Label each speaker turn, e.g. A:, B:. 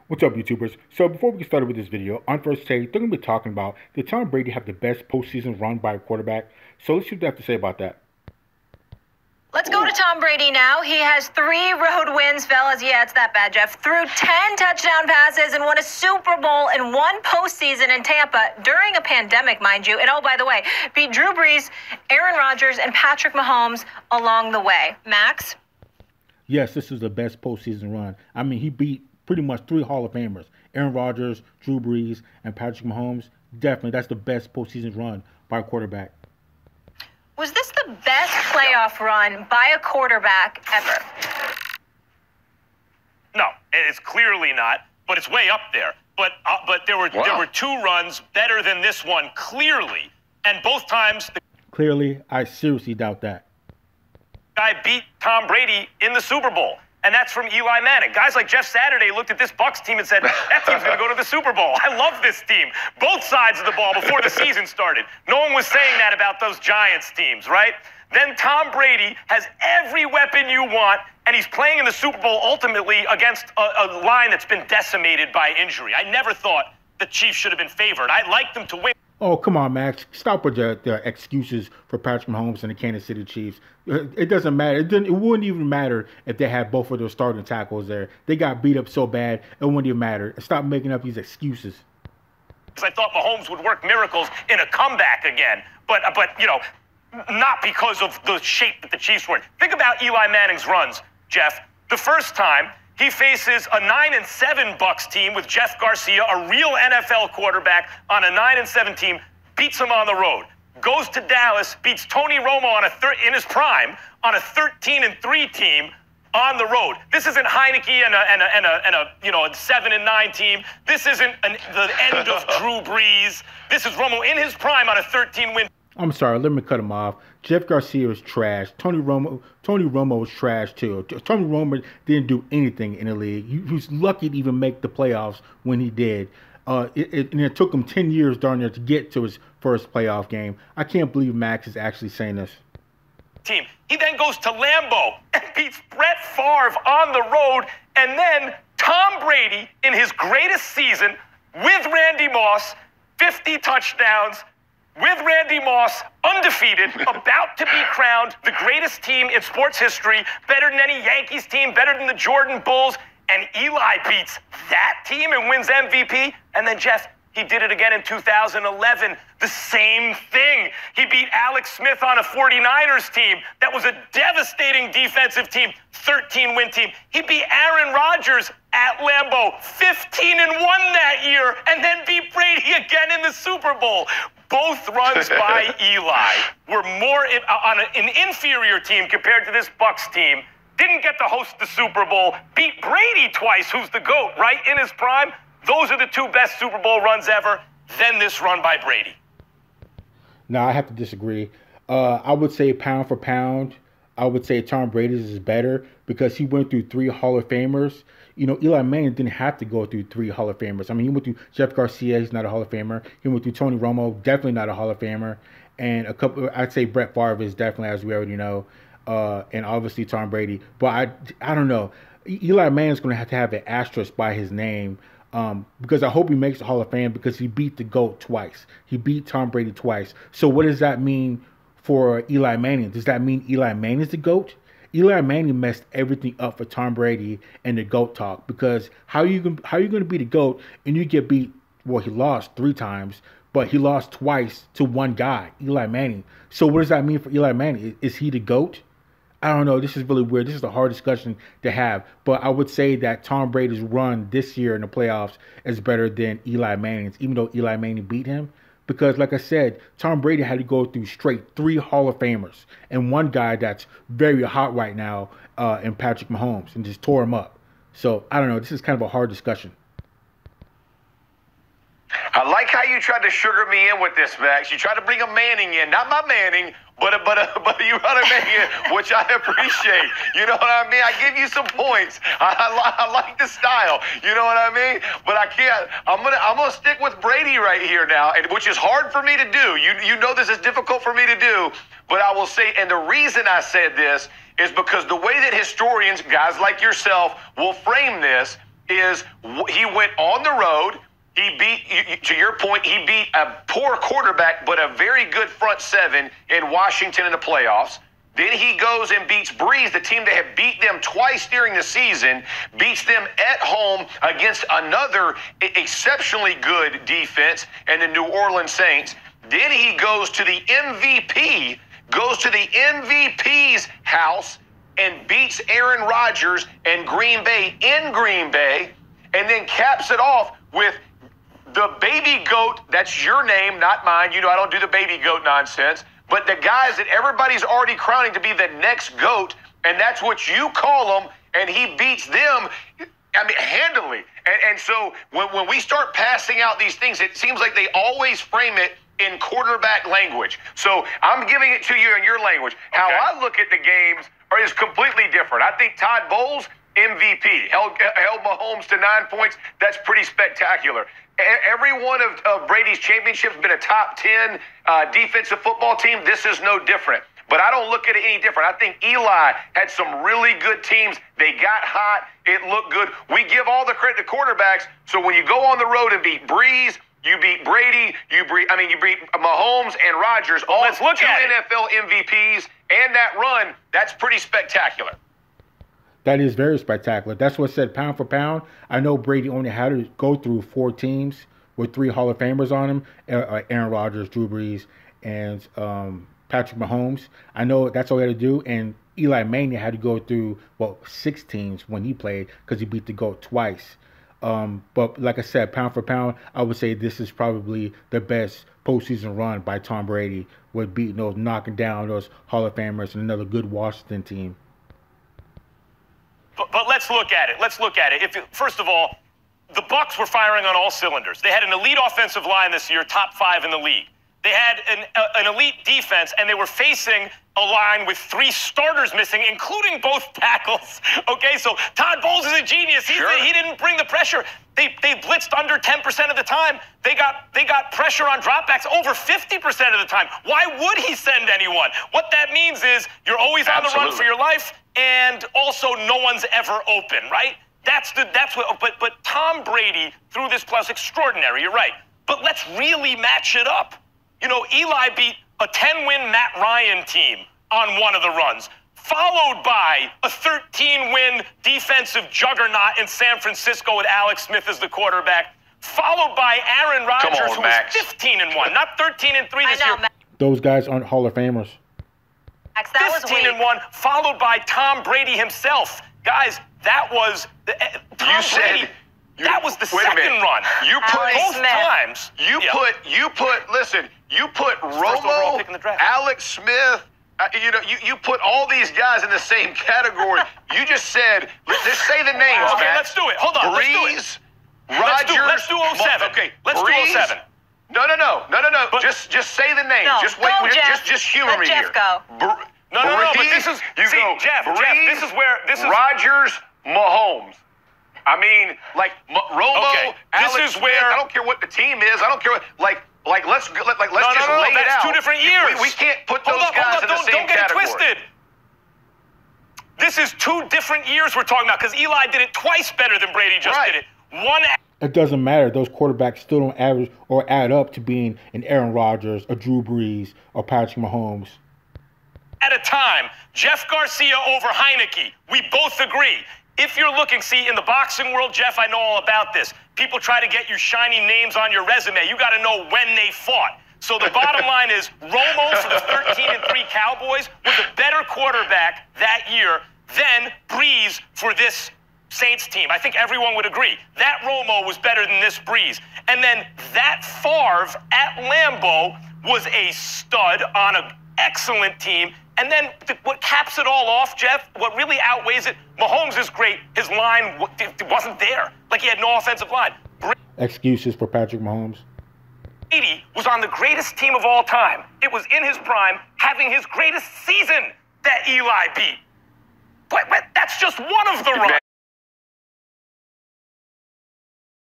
A: What's up, YouTubers? So before we get started with this video, on first take, they're going to be talking about, did Tom Brady have the best postseason run by a quarterback? So let's see what they have to say about that.
B: Let's go to Tom Brady now. He has 3 road wins, fellas. Yeah, it's that bad, Jeff. Threw 10 touchdown passes and won a Super Bowl and 1 postseason in Tampa during a pandemic, mind you. And oh, by the way, beat Drew Brees, Aaron Rodgers, and Patrick Mahomes along the way. Max?
A: Yes, this is the best postseason run. I mean, he beat pretty much 3 Hall of Famers. Aaron Rodgers, Drew Brees, and Patrick Mahomes. Definitely, that's the best postseason run by a quarterback.
B: Was this the best playoff run by a quarterback ever?
C: No, it's clearly not, but it's way up there. But there were 2 runs better than this one, clearly. And both times the
A: Clearly, I seriously doubt that.
C: guy beat Tom Brady in the Super Bowl. And that's from Eli Manning. Guys like Jeff Saturday looked at this Bucs team and said, that team's going to go to the Super Bowl. I love this team. Both sides of the ball before the season started. No one was saying that about those Giants teams, right? Then Tom Brady has every weapon you want, and he's playing in the Super Bowl ultimately against a line that's been decimated by injury. I never thought the Chiefs should have been favored. I liked them to win.
A: Oh, come on, Max. Stop with the excuses for Patrick Mahomes and the Kansas City Chiefs. It doesn't matter. It wouldn't even matter if they had both of their starting tackles there. They got beat up so bad, it wouldn't even matter. Stop making up these excuses.
C: I thought Mahomes would work miracles in a comeback again, but you know, not because of the shape that the Chiefs were in. Think about Eli Manning's runs, Jeff. The first time, he faces a 9-7 Bucs team with Jeff Garcia, a real NFL quarterback on a 9-7 team, beats him on the road. Goes to Dallas, beats Tony Romo in his prime on a 13-3 team on the road. This isn't Heineke and a 7-9 team. This isn't the end of Drew Brees. This is Romo in his prime on a 13-win.
A: I'm sorry, let me cut him off. Jeff Garcia was trash. Tony Romo was trash too. Tony Romo didn't do anything in the league. He was lucky to even make the playoffs when he did. And it took him 10 years darn near to get to his first playoff game. I can't believe Max is actually saying this.
C: Team. He then goes to Lambeau and beats Brett Favre on the road. And then Tom Brady in his greatest season with Randy Moss, 50 touchdowns, with Randy Moss, undefeated, about to be crowned the greatest team in sports history, better than any Yankees team, better than the Jordan Bulls, and Eli beats that team and wins MVP. And then, Jeff, he did it again in 2011. The same thing. He beat Alex Smith on a 49ers team that was a devastating defensive team, 13-win team. He beat Aaron Rodgers at Lambeau, 15-1 that year, and then beat Brady again in the Super Bowl. Both runs by Eli were more on an inferior team compared to this Bucs team. Didn't get to host the Super Bowl. Beat Brady twice, who's the GOAT, right, in his prime. Those are the 2 best Super Bowl runs ever. Then this run by Brady.
A: No, I have to disagree. I would say pound for pound, I would say Tom Brady's is better because he went through 3 Hall of Famers. You know, Eli Manning didn't have to go through 3 Hall of Famers. I mean, he went through Jeff Garcia, he's not a Hall of Famer. He went through Tony Romo, definitely not a Hall of Famer. And a couple, I'd say Brett Favre is definitely, as we already know, and obviously Tom Brady. But I don't know. Eli Manning's going to have an asterisk by his name because I hope he makes the Hall of Fame because he beat the GOAT twice. He beat Tom Brady twice. So what does that mean for Eli Manning? Does that mean Eli Manning is the GOAT? Eli Manning messed everything up for Tom Brady and the GOAT talk because how are you going to be the GOAT and you get beat? Well, he lost 3 times, but he lost twice to one guy, Eli Manning. So what does that mean for Eli Manning? Is he the GOAT? I don't know. This is really weird. This is a hard discussion to have. But I would say that Tom Brady's run this year in the playoffs is better than Eli Manning's, even though Eli Manning beat him. Because, like I said, Tom Brady had to go through straight 3 Hall of Famers and one guy that's very hot right now in Patrick Mahomes and just tore him up. So, I don't know. This is kind of a hard discussion.
D: I like how you tried to sugar me in with this, Max. You tried to bring a Manning in. Not my Manning, but you brought a Manning in, which I appreciate. You know what I mean? I give you some points. I like the style. You know what I mean? But I can't. I'm gonna stick with Brady right here now, and which is hard for me to do. You know this is difficult for me to do, but I will say, and the reason I said this is because the way that historians, guys like yourself, will frame this is he went on the road. He beat, to your point, he beat a poor quarterback, but a very good front seven in Washington in the playoffs. Then he goes and beats Brees, the team that had beat them twice during the season, beats them at home against another exceptionally good defense and the New Orleans Saints. Then he goes to the MVP's house and beats Aaron Rodgers and Green Bay in Green Bay, and then caps it off with the baby GOAT. That's your name, not mine. You know I don't do the baby GOAT nonsense. But the guys that everybody's already crowning to be the next GOAT, and that's what you call them, and he beats them, I mean, handily. And so when we start passing out these things, it seems like they always frame it in quarterback language. So I'm giving it to you in your language. Okay. How I look at the games is completely different. I think Todd Bowles, MVP, held Mahomes to 9 points. That's pretty spectacular. Every one of Brady's championships has been a top 10 defensive football team. This is no different. But I don't look at it any different. I think Eli had some really good teams. They got hot. It looked good. We give all the credit to quarterbacks. So when you go on the road and beat Brees, you beat Brady, you beat Mahomes and Rodgers, all two NFL MVPs, and that run, that's pretty spectacular.
A: That is very spectacular. That's what said pound for pound. I know Brady only had to go through 4 teams with 3 Hall of Famers on him, Aaron Rodgers, Drew Brees, and Patrick Mahomes. I know that's all he had to do. And Eli Manning had to go through, 6 teams when he played because he beat the GOAT twice. But like I said, pound for pound, I would say this is probably the best postseason run by Tom Brady with beating those, knocking down those Hall of Famers and another good Washington team.
C: But let's look at it. First of all, the Bucs were firing on all cylinders. They had an elite offensive line this year, top 5 in the league. They had an elite defense, and they were facing a line with 3 starters missing, including both tackles. Okay, so Todd Bowles is a genius. He didn't bring the pressure. They blitzed under 10% of the time. They got pressure on dropbacks over 50% of the time. Why would he send anyone? What that means is you're always on the run for your life, and also no one's ever open, right? But Tom Brady through this plus extraordinary. You're right. But let's really match it up. You know, Eli beat a 10-win Matt Ryan team on one of the runs, followed by a 13-win defensive juggernaut in San Francisco with Alex Smith as the quarterback, followed by Aaron Rodgers, who was 15-1, not 13-3 this year.
A: Those guys aren't Hall of Famers.
B: Max, that was
C: 15-1 followed by Tom Brady himself. Guys, that was Tom Brady. That was the second run.
D: You put
C: both times.
D: You put Romo, Alex Smith. You put all these guys in the same category. You just said, just say the names.
C: Okay,
D: Max.
C: let's do it. Hold on.
D: Brees,
C: Rodgers. Let's do 07.
D: Okay,
C: let's
D: Brees,
C: do 07.
D: No. But, just say the names.
B: No,
D: just wait. Just humor me
B: Jeff
D: here.
B: Go.
C: No. But this is Jeff.
D: Brees,
C: this is
D: Rodgers, Mahomes. I mean, like Romo, Alex Smith, I don't care what the team is. I don't care what, let's just lay it out.
C: That's 2 different years.
D: We can't put those guys in the same category.
C: Don't get it twisted. This is 2 different years we're talking about because Eli did it twice better than Brady just did it.
A: It doesn't matter. Those quarterbacks still don't average or add up to being an Aaron Rodgers, a Drew Brees, or Patrick Mahomes.
C: At a time, Jeff Garcia over Heineke. We both agree. If you're looking, in the boxing world, Jeff, I know all about this. People try to get you shiny names on your resume. You got to know when they fought. So the bottom line is Romo for the 13-3 Cowboys was a better quarterback that year than Brees for this Saints team. I think everyone would agree. That Romo was better than this Brees. And then that Favre at Lambeau was a stud on an excellent team. And then what caps it all off, Jeff, what really outweighs it, Mahomes is great. His line wasn't there. Like he had no offensive line.
A: Excuses for Patrick Mahomes.
C: Brady was on the greatest team of all time. It was in his prime, having his greatest season that Eli beat. But that's just one of the runs.